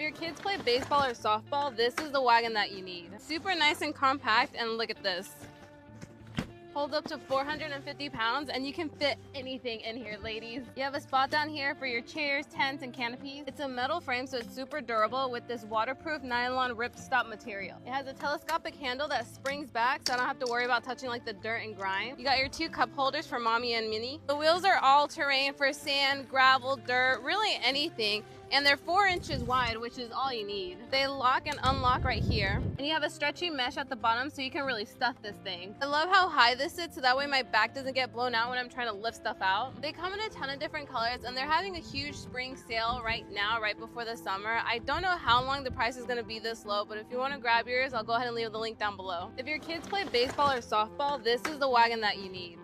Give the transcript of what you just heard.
your kids play baseball or softball, this is the wagon that you need. Super nice and compact, and look at this. Holds up to 450 pounds, and you can fit anything in here, ladies. You have a spot down here for your chairs, tents, and canopies. It's a metal frame, so it's super durable with this waterproof nylon ripstop material. It has a telescopic handle that springs back, so I don't have to worry about touching like the dirt and grime. You got your 2 cup holders for mommy and Minnie. The wheels are all terrain for sand, gravel, dirt, really anything. And they're 4 inches wide, which is all you need. They lock and unlock right here. And you have a stretchy mesh at the bottom, so you can really stuff this thing. I love how high this sits, so that way my back doesn't get blown out when I'm trying to lift stuff out. They come in a ton of different colors, and they're having a huge spring sale right now, right before the summer. I don't know how long the price is gonna be this low, but if you wanna grab yours, I'll go ahead and leave the link down below. If your kids play baseball or softball, this is the wagon that you need.